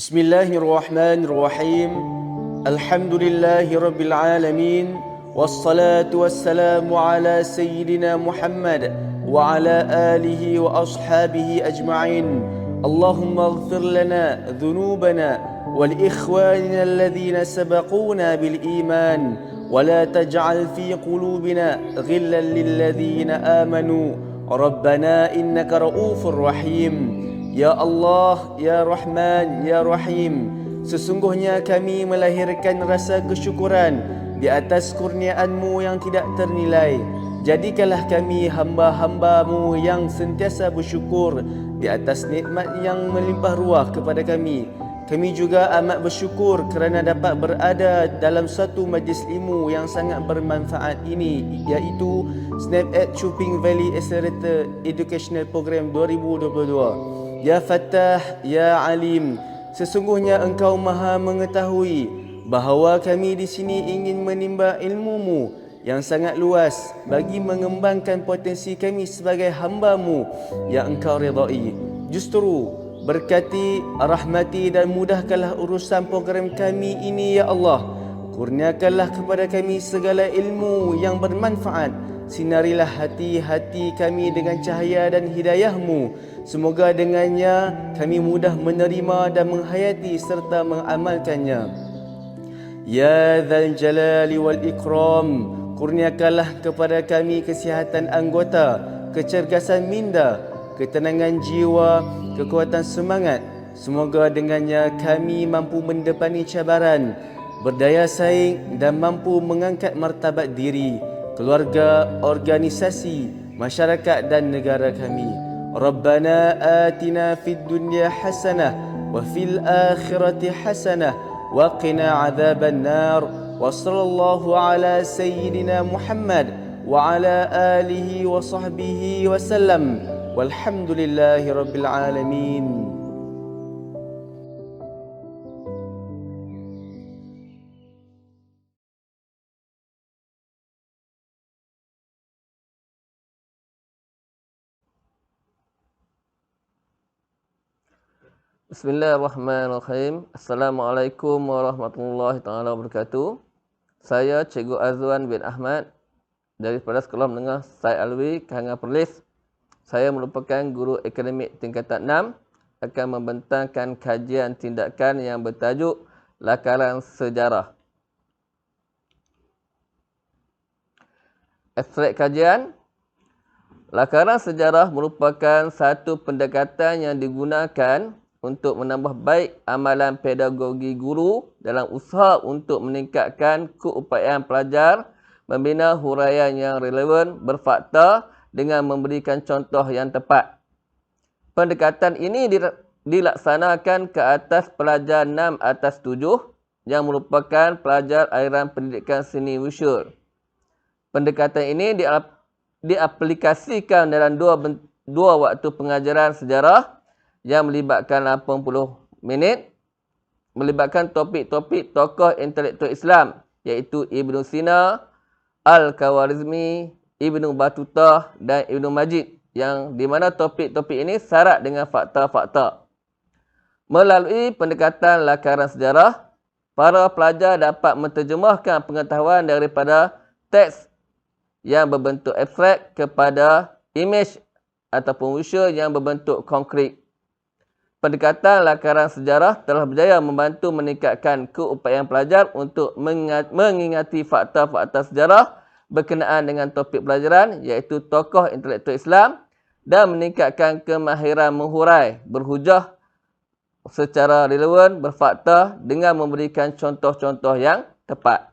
Bismillahirrahmanirrahim. Alhamdulillahi rabbil alamin. Wassalatu wassalamu ala sayyidina Muhammad wa ala alihi wa ashabihi ajma'in. Allahumma ighfir lana dhunubana wal ikhwanina alladhina sabaquna bil iman wa la taj'al fi qulubina ghillan lil ladhina amanu. Rabbana innaka ra'ufur rahim. Ya Allah, Ya Rahman, Ya Rahim, sesungguhnya kami melahirkan rasa kesyukuran di atas kurniaan-Mu yang tidak ternilai. Jadikanlah kami hamba-hamba-Mu yang sentiasa bersyukur di atas nikmat yang melimpah ruah kepada kami. Kami juga amat bersyukur kerana dapat berada dalam satu majlis ilmu yang sangat bermanfaat ini, iaitu SnapEd Chuping Valley Accelerator Educational Program 2022. Ya Fattah, Ya Alim, sesungguhnya Engkau Maha mengetahui bahawa kami di sini ingin menimba ilmu-Mu yang sangat luas bagi mengembangkan potensi kami sebagai hamba-Mu yang Engkau redai. Justru berkati, rahmati dan mudahkanlah urusan program kami ini, Ya Allah. Kurniakanlah kepada kami segala ilmu yang bermanfaat. Sinarilah hati-hati kami dengan cahaya dan hidayah-Mu. Semoga dengannya kami mudah menerima dan menghayati serta mengamalkannya. Ya Dzal Jalali wal Ikram, kurniakanlah kepada kami kesihatan anggota, kecergasan minda, ketenangan jiwa, kekuatan semangat. Semoga dengannya kami mampu mendepani cabaran, berdaya saing dan mampu mengangkat martabat diri, keluarga, organisasi, masyarakat dan negara kami. Rabbana atina fid dunya hasanah wa fil akhirati hasanah wa qina adzaban nar. Wa sallallahu ala sayyidina Muhammad wa ala alihi wa sahbihi wa sallam. Walhamdulillahi rabbil alamin. Bismillahirrahmanirrahim. Assalamualaikum warahmatullahi taala wabarakatuh. Saya Cikgu Azwan bin Ahmad daripada Sekolah Menengah Syed Alwi, Kahanga Perlis. Saya merupakan guru akademik tingkatan 6, akan membentangkan kajian tindakan yang bertajuk Lakaran Sejarah. Abstrak kajian. Lakaran sejarah merupakan satu pendekatan yang digunakan untuk menambah baik amalan pedagogi guru dalam usaha untuk meningkatkan keupayaan pelajar membina huraian yang relevan, berfakta dengan memberikan contoh yang tepat. Pendekatan ini dilaksanakan ke atas pelajar 6 atas 7 yang merupakan pelajar aliran pendidikan seni wushu. Pendekatan ini diaplikasikan dalam dua waktu pengajaran sejarah yang melibatkan 80 minit, melibatkan topik-topik tokoh intelektual Islam iaitu Ibn Sina, Al-Khawarizmi, Ibn Battuta dan Ibn Majid, yang di mana topik-topik ini syarat dengan fakta-fakta. Melalui pendekatan lakaran sejarah, para pelajar dapat menterjemahkan pengetahuan daripada teks yang berbentuk abstrak kepada imej ataupun visual yang berbentuk konkret. Pendekatan lakaran sejarah telah berjaya membantu meningkatkan keupayaan pelajar untuk mengingati fakta-fakta sejarah berkenaan dengan topik pelajaran iaitu tokoh intelektual Islam dan meningkatkan kemahiran menghurai, berhujah secara relevan, berfakta dengan memberikan contoh-contoh yang tepat.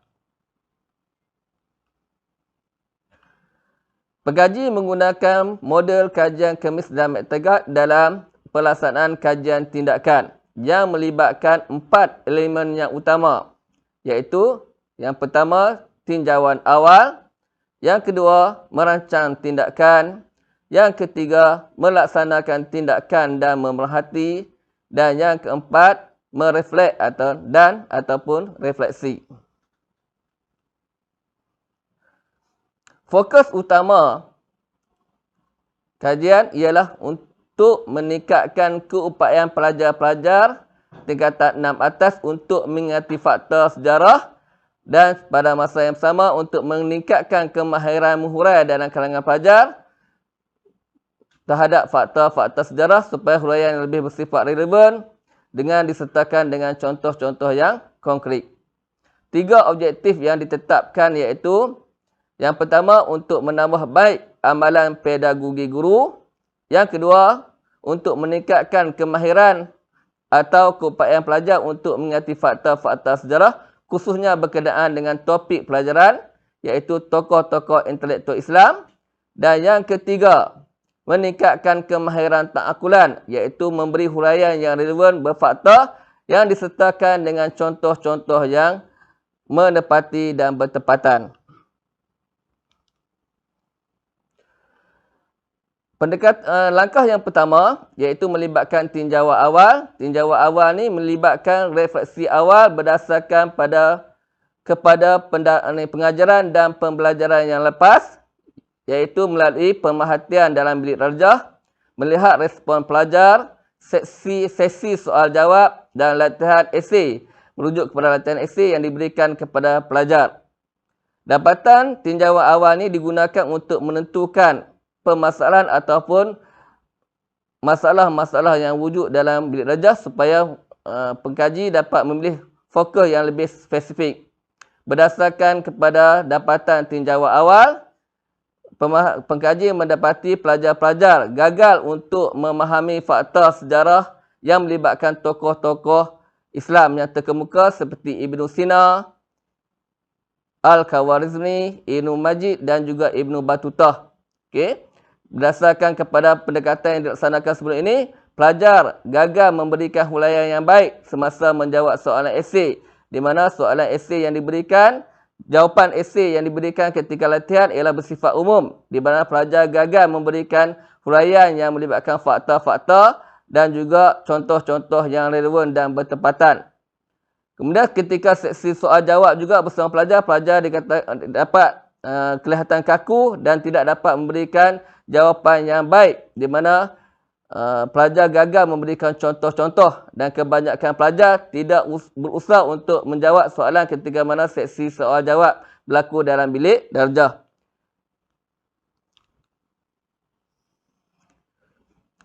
Pengkaji menggunakan model kajian kemis dan McTaggart dalam pelaksanaan kajian tindakan yang melibatkan 4 elemen yang utama, iaitu yang pertama, tinjauan awal, yang kedua, merancang tindakan, yang ketiga, melaksanakan tindakan dan memerhati, dan yang keempat, mereflek ataupun refleksi. Fokus utama kajian ialah untuk meningkatkan keupayaan pelajar-pelajar tingkatan 6 atas untuk mengingati fakta sejarah dan pada masa yang sama untuk meningkatkan kemahiran menghurai dalam kalangan pelajar terhadap fakta-fakta sejarah supaya huraian yang lebih bersifat relevan dengan disertakan dengan contoh-contoh yang konkret. 3 objektif yang ditetapkan iaitu yang pertama untuk menambah baik amalan pedagogi guru, yang kedua untuk meningkatkan kemahiran atau keupayaan pelajar untuk mengingati fakta-fakta sejarah khususnya berkenaan dengan topik pelajaran iaitu tokoh-tokoh intelektual Islam, dan yang ketiga meningkatkan kemahiran ta'akulan iaitu memberi huraian yang relevan berfakta yang disertakan dengan contoh-contoh yang menepati dan bertepatan. Langkah yang pertama iaitu melibatkan tinjauan awal. Tinjauan awal ni melibatkan refleksi awal berdasarkan kepada pengajaran dan pembelajaran yang lepas, iaitu melalui pemerhatian dalam bilik darjah, melihat respon pelajar, sesi soal jawab dan latihan esei, merujuk kepada latihan esei yang diberikan kepada pelajar. Dapatan tinjauan awal ni digunakan untuk menentukan permasalahan ataupun masalah-masalah yang wujud dalam bilik darjah supaya pengkaji dapat memilih fokus yang lebih spesifik. Berdasarkan kepada dapatan tinjauan awal, pengkaji mendapati pelajar-pelajar gagal untuk memahami fakta sejarah yang melibatkan tokoh-tokoh Islam yang terkemuka seperti Ibn Sina, Al-Khawarizmi, Ibn Majid dan juga Ibn Battutah. Okey. Berdasarkan kepada pendekatan yang dilaksanakan sebelum ini, pelajar gagal memberikan huraian yang baik semasa menjawab soalan esei, di mana soalan esei yang diberikan, jawapan esei yang diberikan ketika latihan ialah bersifat umum, di mana pelajar gagal memberikan huraian yang melibatkan fakta-fakta dan juga contoh-contoh yang relevan dan bertepatan. Kemudian ketika seksi soal jawab juga bersama pelajar, dapat kelihatan kaku dan tidak dapat memberikan jawapan yang baik, di mana pelajar gagal memberikan contoh-contoh dan kebanyakan pelajar tidak berusaha untuk menjawab soalan ketika mana seksi soal jawab berlaku dalam bilik darjah.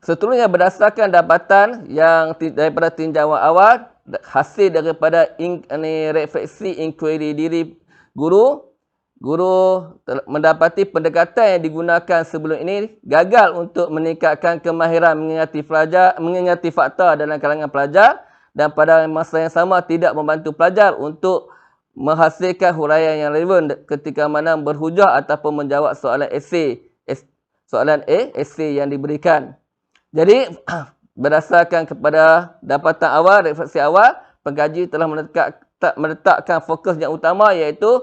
Seterusnya berdasarkan dapatan yang daripada tinjauan awal, hasil daripada refleksi inquiry diri guru mendapati pendekatan yang digunakan sebelum ini gagal untuk meningkatkan kemahiran mengingati fakta dalam kalangan pelajar dan pada masa yang sama tidak membantu pelajar untuk menghasilkan huraian yang relevan ketika mana berhujah ataupun menjawab soalan esei yang diberikan. Jadi berdasarkan kepada dapatan awal, refleksi awal, pengkaji telah meletakkan fokus yang utama iaitu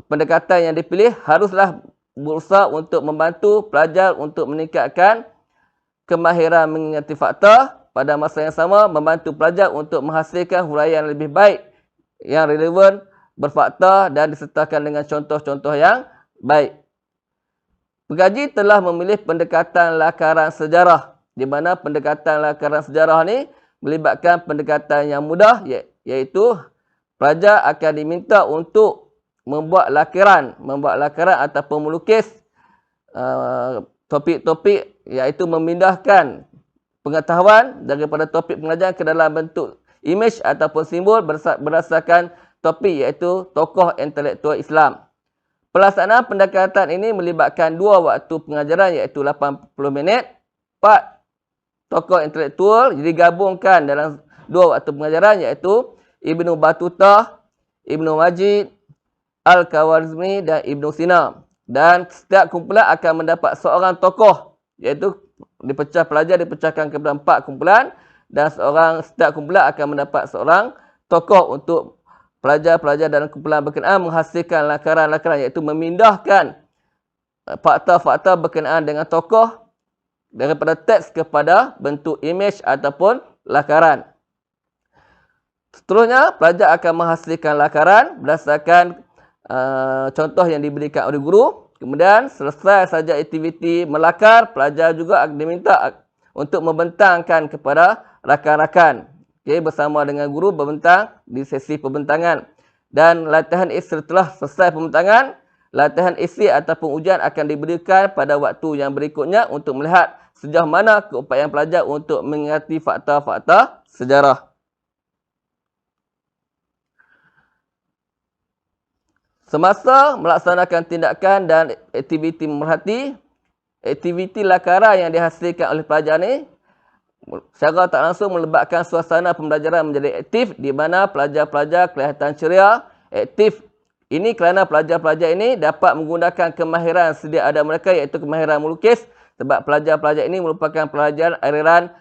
pendekatan yang dipilih haruslah berusaha untuk membantu pelajar untuk meningkatkan kemahiran mengingati fakta, pada masa yang sama membantu pelajar untuk menghasilkan huraian yang lebih baik yang relevan, berfakta dan disertakan dengan contoh-contoh yang baik. Pengkaji telah memilih pendekatan lakaran sejarah, di mana pendekatan lakaran sejarah ni melibatkan pendekatan yang mudah, iaitu pelajar akan diminta untuk membuat lakaran ataupun melukis topik-topik, iaitu memindahkan pengetahuan daripada topik pengajaran ke dalam bentuk imej ataupun simbol berdasarkan topik, iaitu tokoh intelektual Islam. Pelaksanaan pendekatan ini melibatkan 2 waktu pengajaran iaitu 80 minit. 4 tokoh intelektual digabungkan dalam 2 waktu pengajaran iaitu Ibn Battutah, Ibn Majid, Al-Khawarizmi dan Ibn Sina. Dan setiap kumpulan akan mendapat seorang tokoh, iaitu pelajar dipecahkan kepada 4 kumpulan dan setiap kumpulan akan mendapat seorang tokoh untuk pelajar-pelajar dalam kumpulan berkenaan menghasilkan lakaran-lakaran, iaitu memindahkan fakta-fakta berkenaan dengan tokoh daripada teks kepada bentuk imej ataupun lakaran. Seterusnya, pelajar akan menghasilkan lakaran berdasarkan contoh yang diberikan oleh guru. Kemudian, selesai saja aktiviti melakar, pelajar juga diminta untuk membentangkan kepada rakan-rakan. okey, bersama dengan guru membentang di sesi pembentangan. Dan latihan setelah selesai pembentangan, latihan esei ataupun ujian akan diberikan pada waktu yang berikutnya untuk melihat sejauh mana keupayaan pelajar untuk mengerti fakta-fakta sejarah. Semasa melaksanakan tindakan dan aktiviti memerhati, aktiviti lakaran yang dihasilkan oleh pelajar ni secara tak langsung melibatkan suasana pembelajaran menjadi aktif di mana pelajar-pelajar kelihatan ceria, aktif. Ini kerana pelajar-pelajar ini dapat menggunakan kemahiran sedia ada mereka iaitu kemahiran melukis sebab pelajar-pelajar ini merupakan pelajar aliran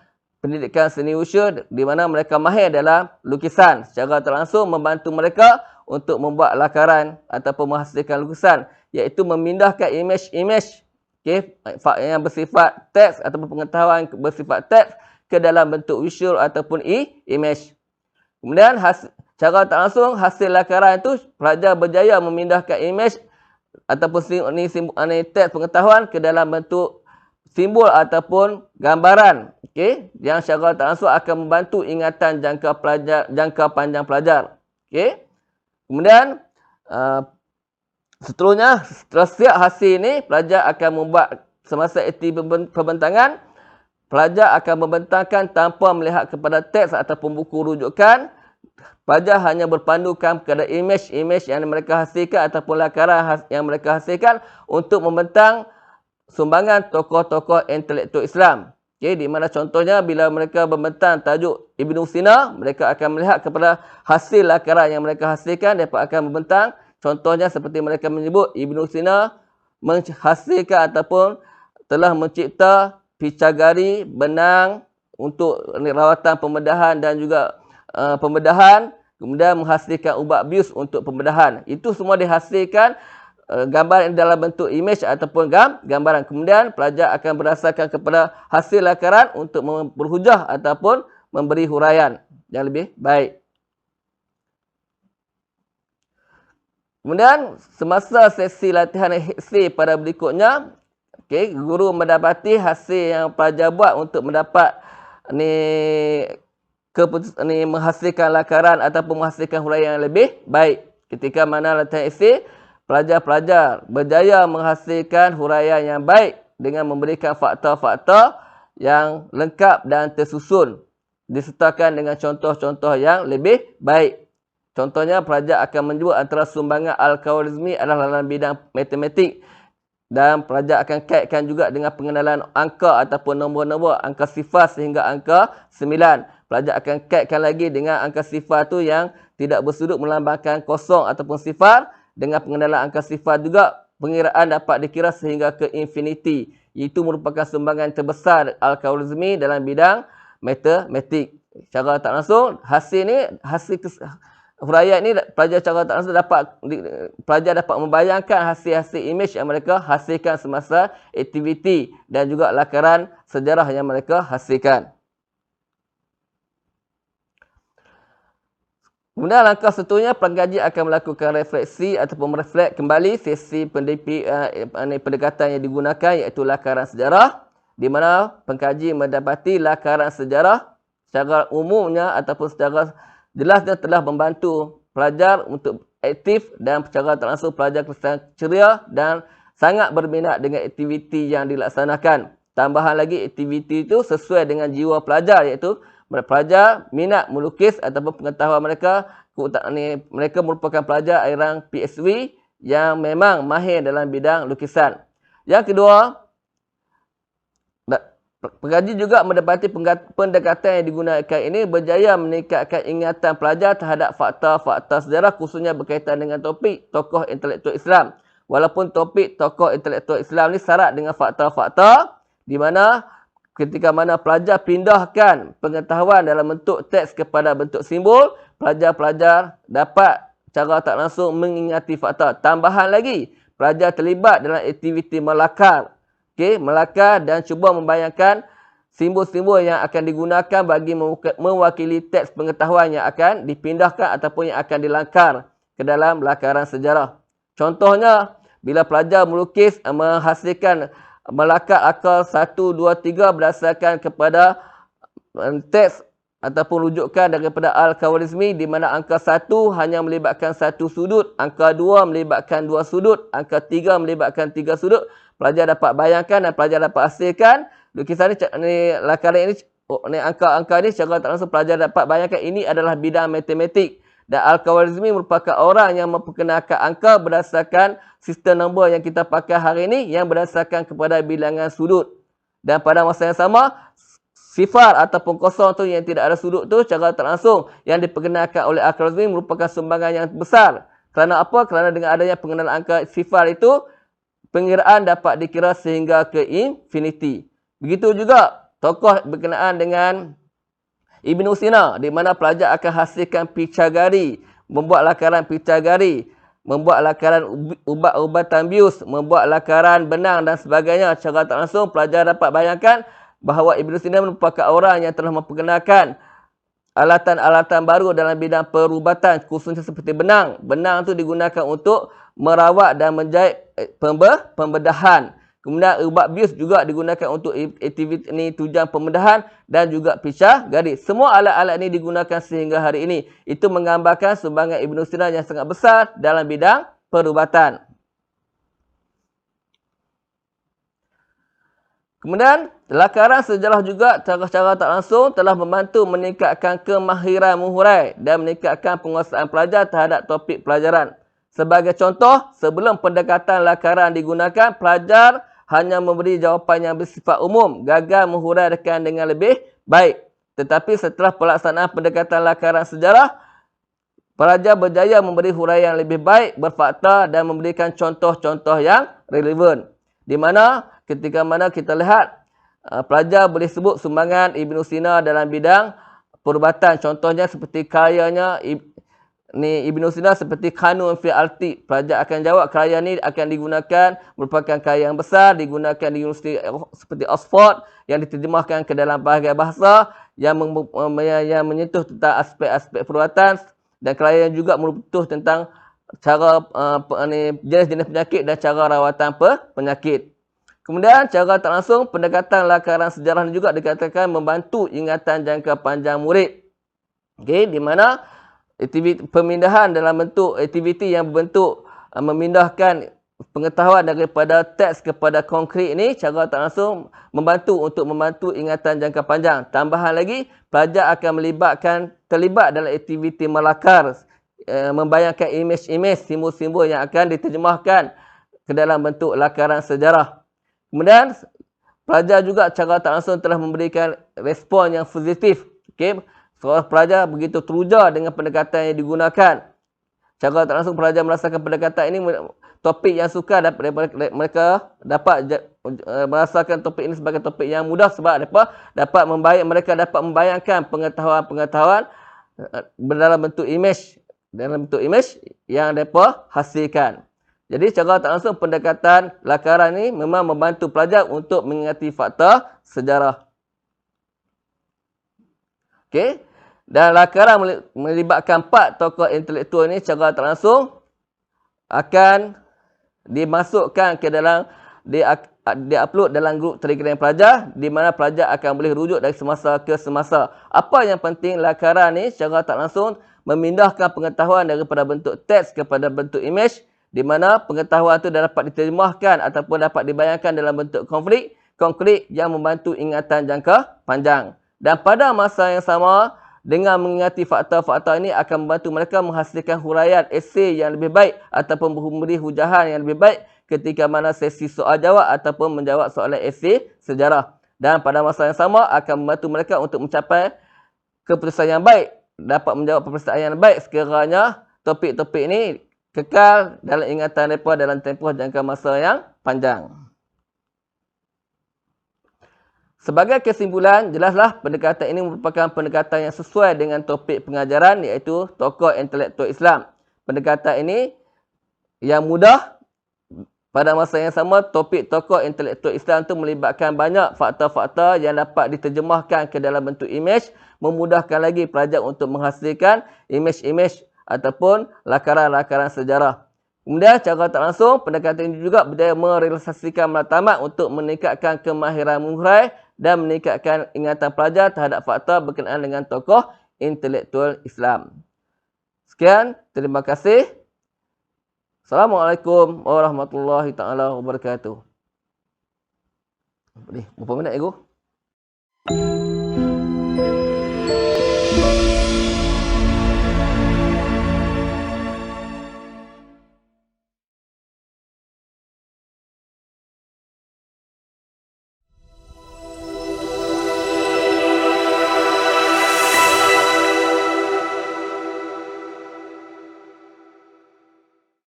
pendidikan seni usia di mana mereka mahir dalam lukisan. Secara tak langsung membantu mereka untuk membuat lakaran ataupun menghasilkan lukisan iaitu memindahkan imej-imej yang bersifat teks ataupun pengetahuan bersifat teks ke dalam bentuk visual ataupun imej. Kemudian secara tak langsung hasil lakaran itu pelajar berjaya memindahkan imej ataupun teks pengetahuan ke dalam bentuk simbol ataupun gambaran. Okey, yang secara tak langsung akan membantu ingatan jangka panjang pelajar. Okey. Kemudian seterusnya setelah siap hasil ini pelajar akan membuat semasa aktiviti pembentangan. Pelajar akan membentangkan tanpa melihat kepada teks ataupun buku rujukan. Pelajar hanya berpandukan kepada imej-imej yang mereka hasilkan ataupun lakaran yang mereka hasilkan untuk membentang sumbangan tokoh-tokoh intelektual Islam. Okay, di mana contohnya bila mereka membentang tajuk Ibnu Sina, mereka akan melihat kepada hasil lakaran yang mereka hasilkan, mereka akan membentang. Contohnya seperti mereka menyebut Ibnu Sina menghasilkan ataupun telah mencipta picagari, benang untuk rawatan pembedahan dan juga pembedahan, kemudian menghasilkan ubat bius untuk pembedahan. Itu semua dihasilkan gambar dalam bentuk imej ataupun gambaran. Kemudian pelajar akan berdasarkan kepada hasil lakaran untuk berhujah ataupun memberi huraian yang lebih baik. Kemudian semasa sesi latihan esei pada berikutnya, okey, guru mendapati hasil yang pelajar buat untuk mendapat menghasilkan lakaran ataupun menghasilkan huraian yang lebih baik. Ketika mana latihan esei, pelajar-pelajar berjaya menghasilkan huraian yang baik dengan memberikan fakta-fakta yang lengkap dan tersusun, disertakan dengan contoh-contoh yang lebih baik. Contohnya, pelajar akan menyebut antara sumbangan Al-Khwarizmi adalah dalam bidang matematik. Dan pelajar akan kaitkan juga dengan pengenalan angka ataupun nombor-nombor angka sifar sehingga angka 9. Pelajar akan kaitkan lagi dengan angka sifar tu yang tidak bersudut melambangkan kosong ataupun sifar. Dengan pengenalan angka sifar juga pengiraan dapat dikira sehingga ke infinity. Itu merupakan sumbangan terbesar Al-Khwarizmi dalam bidang matematik. Secara tak langsung hasil huraian ini pelajar secara tak langsung pelajar dapat membayangkan hasil-hasil imej yang mereka hasilkan semasa aktiviti dan juga lakaran sejarah yang mereka hasilkan. Kemudian langkah seterusnya pengkaji akan melakukan refleksi ataupun mereflek kembali sesi pendekatan yang digunakan iaitu lakaran sejarah, di mana pengkaji mendapati lakaran sejarah secara umumnya ataupun secara jelasnya telah membantu pelajar untuk aktif dan secara tak langsung pelajar ceria dan sangat berminat dengan aktiviti yang dilaksanakan. Tambahan lagi aktiviti itu sesuai dengan jiwa pelajar iaitu pelajar minat melukis ataupun pengetahuan mereka merupakan pelajar aliran PSW yang memang mahir dalam bidang lukisan. Yang kedua, pengkaji juga mendapati pendekatan yang digunakan ini berjaya meningkatkan ingatan pelajar terhadap fakta-fakta sejarah khususnya berkaitan dengan topik tokoh intelektual Islam. Walaupun topik tokoh intelektual Islam ni syarat dengan fakta-fakta di mana ketika mana pelajar pindahkan pengetahuan dalam bentuk teks kepada bentuk simbol, pelajar-pelajar dapat cara tak langsung mengingati fakta. Tambahan lagi, pelajar terlibat dalam aktiviti melakar. Okey, melakar dan cuba membayangkan simbol-simbol yang akan digunakan bagi mewakili teks pengetahuan yang akan dipindahkan ataupun yang akan dilangkar ke dalam lakaran sejarah. Contohnya, bila pelajar melukis menghasilkan melakar akal 1, 2, 3 berdasarkan kepada teks ataupun rujukan daripada Al-Khawarizmi di mana angka 1 hanya melibatkan satu sudut, angka 2 melibatkan dua sudut, angka 3 melibatkan tiga sudut. Pelajar dapat bayangkan dan pelajar dapat hasilkan. Lukisan ni lakaran ni angka-angka ni secara tak langsung pelajar dapat bayangkan ini adalah bidang matematik. Dan Al-Khawarizmi merupakan orang yang memperkenalkan angka berdasarkan sistem nombor yang kita pakai hari ini yang berdasarkan kepada bilangan sudut. Dan pada masa yang sama, sifar ataupun kosong tu yang tidak ada sudut tu secara tak langsung yang diperkenalkan oleh Al-Khawarizmi merupakan sumbangan yang besar. Kerana apa? Kerana dengan adanya pengenalan angka sifar itu, pengiraan dapat dikira sehingga ke infinity. Begitu juga tokoh berkenaan dengan Ibn Sina, di mana pelajar akan hasilkan Pythagoras, membuat lakaran Pythagoras, membuat lakaran ubat-ubatan bius, membuat lakaran benang dan sebagainya. Secara tak langsung pelajar dapat bayangkan bahawa Ibn Sina merupakan orang yang telah memperkenalkan alatan-alatan baru dalam bidang perubatan, khususnya seperti benang. Benang itu digunakan untuk merawat dan menjahit pembedahan. Kemudian ubat bius juga digunakan untuk aktiviti ini tujuan pembedahan dan juga Pythagoras. Semua alat-alat ini digunakan sehingga hari ini. Itu menggambarkan sumbangan Ibn Sina yang sangat besar dalam bidang perubatan. Kemudian, lakaran sejarah juga secara tak langsung telah membantu meningkatkan kemahiran menghurai dan meningkatkan penguasaan pelajar terhadap topik pelajaran. Sebagai contoh, sebelum pendekatan lakaran digunakan, pelajar hanya memberi jawapan yang bersifat umum, gagal menghuraikan dengan lebih baik. Tetapi setelah pelaksanaan pendekatan lakaran sejarah, pelajar berjaya memberi huraian yang lebih baik, berfakta dan memberikan contoh-contoh yang relevan. Di mana ketika mana kita lihat pelajar boleh sebut sumbangan Ibn Sina dalam bidang perubatan. Contohnya seperti karyanya Ibn Sina seperti Kanun fi Alti. Pelajar akan jawab karya ni akan digunakan, merupakan karya yang besar, digunakan di universiti seperti Oxford yang diterjemahkan ke dalam pelbagai bahasa yang menyentuh tentang aspek-aspek perubatan dan karya yang juga menyentuh tentang cara jenis-jenis penyakit dan cara rawatan penyakit. Kemudian cara tak langsung pendekatan lakaran sejarah ini juga dikatakan membantu ingatan jangka panjang murid. Okey, di mana aktiviti pemindahan dalam bentuk aktiviti yang berbentuk memindahkan pengetahuan daripada teks kepada konkret ini cara tak langsung membantu ingatan jangka panjang. Tambahan lagi, pelajar akan terlibat dalam aktiviti melakar, membayangkan imej-imej, simbol-simbol yang akan diterjemahkan ke dalam bentuk lakaran sejarah. Kemudian, pelajar juga cara tak langsung telah memberikan respon yang positif. Okay? Seorang pelajar begitu teruja dengan pendekatan yang digunakan. Cara tak langsung pelajar merasakan pendekatan ini, topik yang sukar, mereka dapat merasakan topik ini sebagai topik yang mudah sebab mereka dapat membayangkan pengetahuan-pengetahuan dalam bentuk imej yang mereka hasilkan. Jadi secara tak langsung pendekatan lakaran ini memang membantu pelajar untuk mengingati fakta sejarah. Okey. Dan lakaran melibatkan 4 tokoh intelektual ini secara tak langsung akan dimasukkan ke dalam di-upload dalam grup Telegram pelajar di mana pelajar akan boleh rujuk dari semasa ke semasa. Apa yang penting lakaran ni secara tak langsung memindahkan pengetahuan daripada bentuk teks kepada bentuk imej di mana pengetahuan itu dapat diterjemahkan ataupun dapat dibayangkan dalam bentuk konkret yang membantu ingatan jangka panjang. Dan pada masa yang sama, dengan mengingati fakta-fakta ini akan membantu mereka menghasilkan huraian esei yang lebih baik ataupun memberi hujahan yang lebih baik ketika mana sesi soal jawab ataupun menjawab soalan esei sejarah. Dan pada masa yang sama akan membantu mereka untuk mencapai keputusan yang baik, dapat menjawab perpustakaan yang baik sekiranya topik-topik ini kekal dalam ingatan mereka dalam tempoh jangka masa yang panjang. Sebagai kesimpulan, jelaslah pendekatan ini merupakan pendekatan yang sesuai dengan topik pengajaran iaitu tokoh intelektual Islam. Pendekatan ini yang mudah, pada masa yang sama topik tokoh intelektual Islam itu melibatkan banyak fakta-fakta yang dapat diterjemahkan ke dalam bentuk imej, memudahkan lagi pelajar untuk menghasilkan imej-imej ataupun lakaran-lakaran sejarah. Kemudian secara tak langsung pendekatan ini juga berjaya merealisasikan matlamat untuk meningkatkan kemahiran menghurai dan meningkatkan ingatan pelajar terhadap fakta berkenaan dengan tokoh intelektual Islam. Sekian, terima kasih. Assalamualaikum warahmatullahi taala wabarakatuh. Berapa minit, Ego?